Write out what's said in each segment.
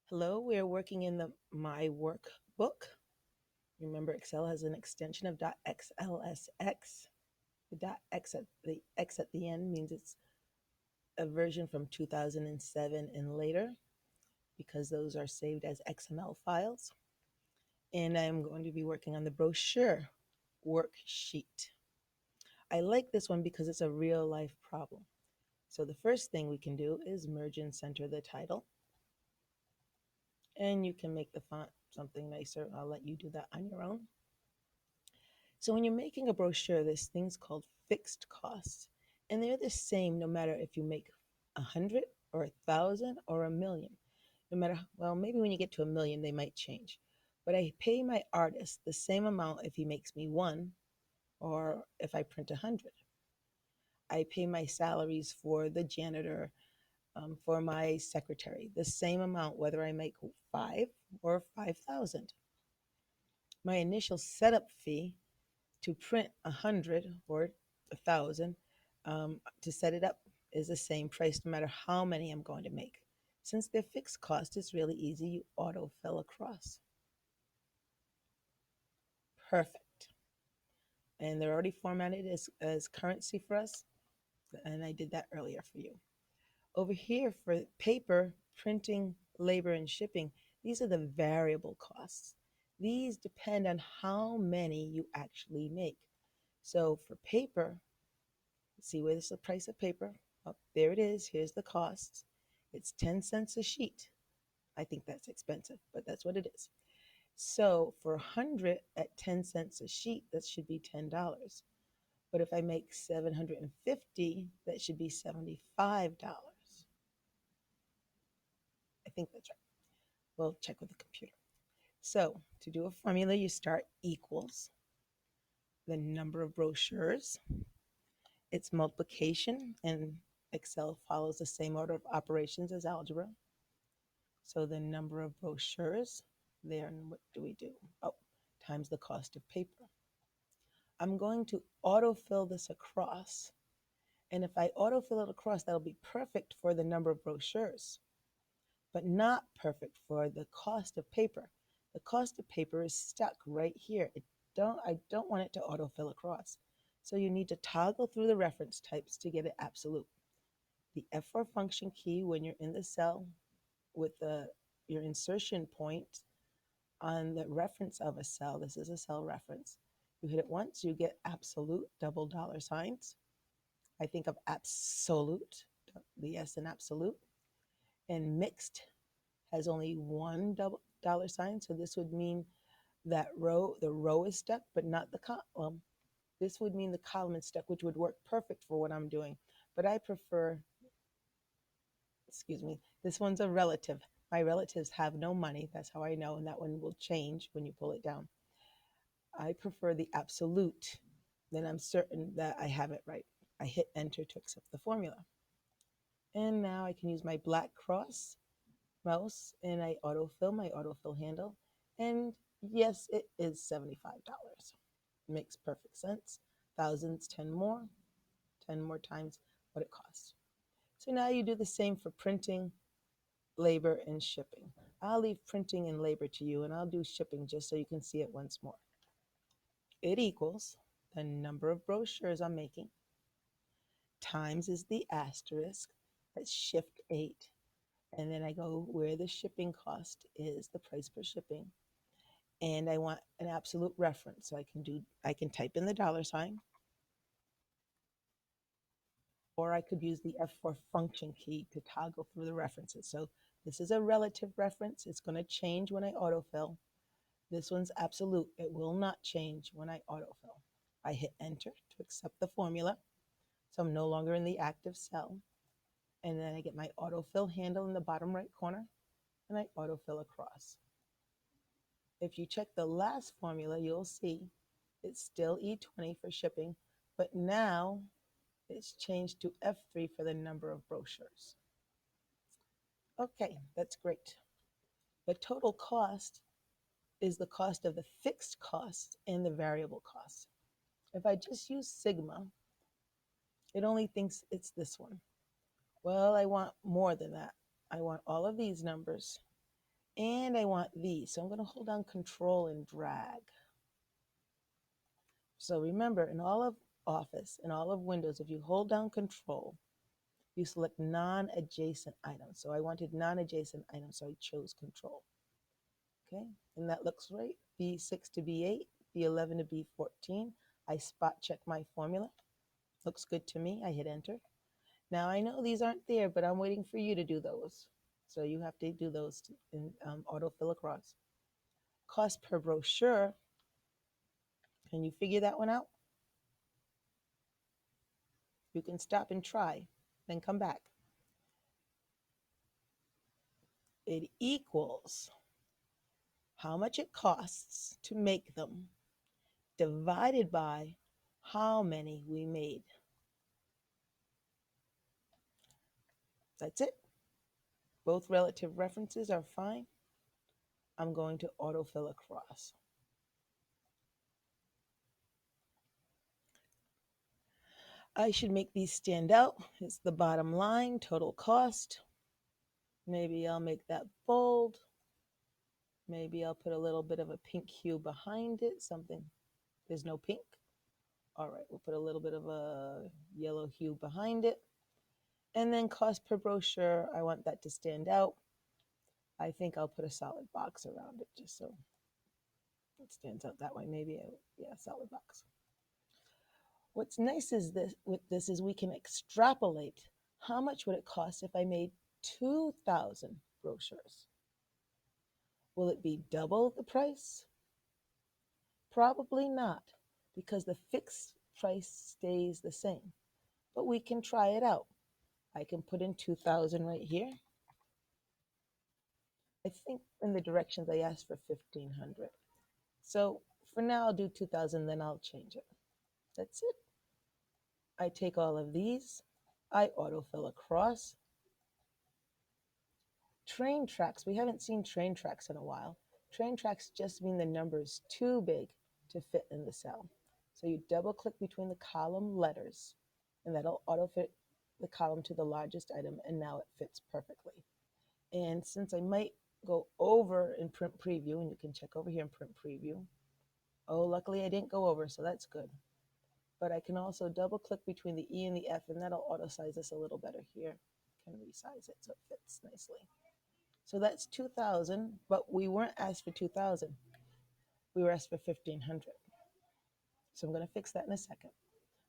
Hello, we're working in the MyWorkbook. Remember, Excel has an extension of .xlsx. The X at the end means it's a version from 2007 and later because those are saved as XML files. And I'm going to be working on the brochure worksheet. I like this one because it's a real life problem. So the first thing we can do is merge and center the title. And you can make the font something nicer. I'll let you do that on your own. So when you're making a brochure, there's things called fixed costs, and they're the same no matter if you make 100 or 1,000 or 1,000,000. No matter, well, maybe when you get to 1,000,000, they might change. But I pay my artist the same amount if he makes me one or if I print 100. I pay my salaries for the janitor, for my secretary, the same amount whether I make five or 5,000. My initial setup fee to print 100 or 1,000 to set it up is the same price no matter how many I'm going to make. Since they're fixed cost, it's really easy. You autofill across. Perfect. And they're already formatted as currency for us. And I did that earlier for you. Over here for paper, printing, labor, and shipping, these are the variable costs. These depend on how many you actually make. So for paper, see where this is the price of paper. Oh, there it is. Here's the costs. It's 10 cents a sheet. I think that's expensive, but that's what it is. So for 100 at 10 cents a sheet, that should be $10. But if I make 750, that should be $75. I think that's right. We'll check with the computer. So to do a formula, you start equals the number of brochures, its multiplication, and Excel follows the same order of operations as algebra. So the number of brochures, then what do we do? Oh, times the cost of paper. I'm going to autofill this across. And if I autofill it across, that'll be perfect for the number of brochures, but not perfect for the cost of paper. The cost of paper is stuck right here. I don't want it to autofill across. So you need to toggle through the reference types to get it absolute. The F4 function key when you're in the cell with your insertion point on the reference of a cell. This is a cell reference. You hit it once, you get absolute double dollar signs. I think of absolute, the S in absolute. And mixed has only one double dollar sign. So this would mean that the row is stuck, but not the column. This would mean the column is stuck, which would work perfect for what I'm doing. But I prefer, excuse me, this one's a relative. My relatives have no money. That's how I know. And that one will change when you pull it down. I prefer the absolute. Then I'm certain that I have it right. I hit enter to accept the formula. And now I can use my black cross mouse and I autofill my autofill handle. And yes, it is $75. Makes perfect sense. Thousands, 10 more times what it costs. So now you do the same for printing, labor, and shipping. I'll leave printing and labor to you, and I'll do shipping just so you can see it once more. It equals the number of brochures I'm making times is the asterisk, that's shift 8. And then I go where the shipping cost is, the price per shipping. And I want an absolute reference. So I can type in the dollar sign, or I could use the F4 function key to toggle through the references. So this is a relative reference. It's going to change when I autofill. This one's absolute. It will not change when I autofill. I hit enter to accept the formula. So I'm no longer in the active cell. And then I get my autofill handle in the bottom right corner and I autofill across. If you check the last formula, you'll see it's still E20 for shipping, but now it's changed to F3 for the number of brochures. Okay, that's great. The total cost is the cost of the fixed cost and the variable cost. If I just use sigma, it only thinks it's this one. Well, I want more than that. I want all of these numbers And I want these. So I'm going to hold down Control and drag. So remember, in all of Office, in all of Windows, if you hold down Control, you select non-adjacent items. So I wanted non-adjacent items, so I chose Control. Okay, and that looks right. B6 to B8, B11 to B14. I spot check my formula. Looks good to me. I hit enter. Now I know these aren't there, but I'm waiting for you to do those. So you have to do those in autofill across. Cost per brochure. Can you figure that one out? You can stop and try, then come back. It equals how much it costs to make them divided by how many we made. That's it. Both relative references are fine. I'm going to autofill across. I should make these stand out. It's the bottom line, total cost. Maybe I'll make that bold. Maybe I'll put a little bit of a pink hue behind it, something. There's no pink. All right, we'll put a little bit of a yellow hue behind it. And then cost per brochure, I want that to stand out. I think I'll put a solid box around it just so it stands out that way. Maybe a solid box. What's nice is with this is we can extrapolate how much would it cost if I made 2,000 brochures. Will it be double the price? Probably not, because the fixed price stays the same. But we can try it out. I can put in 2,000 right here. I think in the directions I asked for 1,500. So for now, I'll do 2,000, then I'll change it. That's it. I take all of these, I autofill across. Train tracks, we haven't seen train tracks in a while. Train tracks just mean the number is too big to fit in the cell. So you double click between the column letters and that'll auto fit the column to the largest item, and now it fits perfectly. And since I might go over in print preview, and you can check over here in print preview. Oh, luckily I didn't go over, so that's good. But I can also double click between the E and the F, and that'll auto size this a little better here. Can resize it so it fits nicely. So that's 2,000, but we weren't asked for 2,000. We were asked for 1,500. So I'm going to fix that in a second.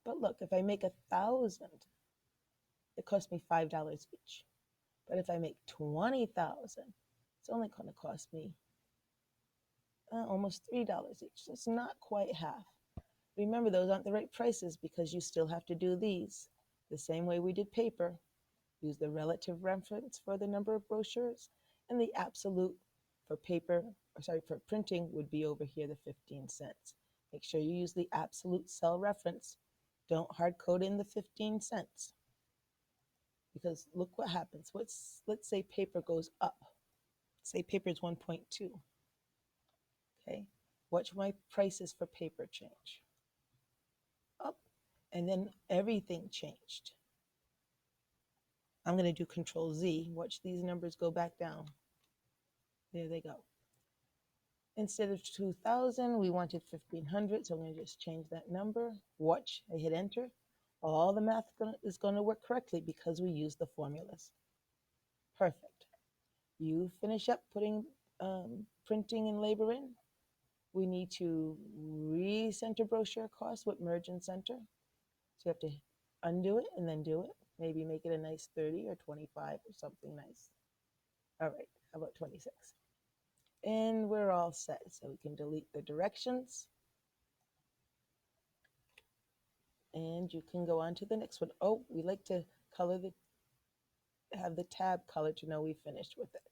But look, if I make 1,000, it costs me $5 each. But if I make 20,000, it's only going to cost me almost $3 each. So it's not quite half. Remember, those aren't the right prices because you still have to do these the same way we did paper. Use the relative reference for the number of brochures, and the absolute for for printing would be over here, the 15 cents. Make sure you use the absolute cell reference. Don't hard code in the 15 cents. Because look what happens. Let's say paper goes up. Say paper is 1.2. Okay. Watch my prices for paper change. Up. And then everything changed. I'm going to do Control Z. Watch these numbers go back down. There they go. Instead of 2,000, we wanted 1,500, so I'm going to just change that number. Watch, I hit enter. All the math is going to work correctly because we use the formulas. Perfect. You finish up putting printing and labor in. We need to recenter brochure cost with merge and center. So you have to undo it and then do it. Maybe make it a nice 30 or 25 or something nice. All right, how about 26? And we're all set. So we can delete the directions. And you can go on to the next one. Oh, we like to color have the tab color to know we finished with it.